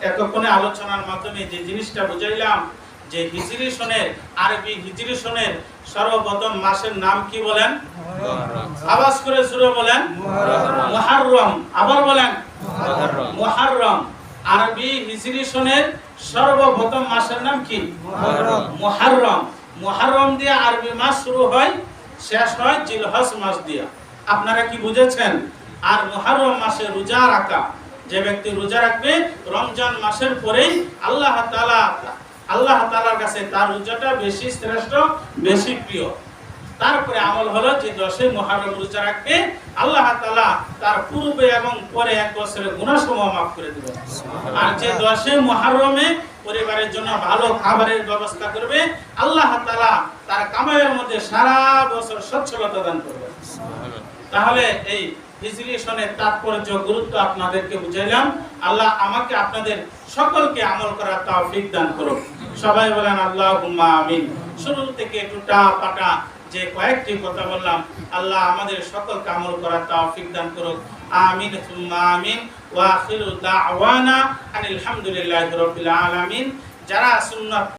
এতক্ষণে আলোচনার মাধ্যমে যে জিনিসটা বুঝাইলাম যে হিজরি সনের আরবি হিজরি সনের সর্বপ্রথম মাসের নাম কি বলেন? আওয়াজ করে সুরে বলেন মুহররম। আবার বলেন মুহররম। আরবি হিজরি সনের সর্বপ্রথম মাসের নাম কি? মুহররম। মুহররম দিয়ে আরবি মাস শুরু হয়, শেষ হয় জিলহজ মাস দিয়ে। আপনারা কি বুঝেছেন? আর মুহররম মাসে রোজা রাখা, যে ব্যক্তি রোজা রাখবে রমজান মাসের পরেই আল্লাহ তাআলার কাছে তার রোজাটা বেশি শ্রেষ্ঠ, বেশি প্রিয়। তারপরে আমল হলো যে 10 মুহররম রোজা রাখবে, আল্লাহ তাআলা তার পূর্বে এবং পরে এক বছরের গুনাহসমূহ মাফ করে দিবেন। আর যে 10 মুহররমে পরিবারের জন্য ভালো খাবারের ব্যবস্থা করবে, আল্লাহ তাআলা তার কামাইয়ের মধ্যে সারা বছর সচ্ছলতা দান করবেন। তাহলে এই হিজরি সনের তাৎপর্য, গুরুত্ব আপনাদেরকে বুঝাইলাম। আল্লাহ আমাকে আপনাদের সকলকে আমল করার তৌফিক দান করুন। সবাই বলেন আল্লাহুম্মা আমিন। শুরু থেকে টুটা পাটা যে কয়েকটি কথা বললাম, আল্লাহ আমাদের সকলকে আমল করার তৌফিক দান করুন। আমিন সুম্মা আমিন। ওয়া আখিরু দাওয়ানা আনিল হামদুলিল্লাহি রাব্বিল আলামিন। যারা সুন্নাত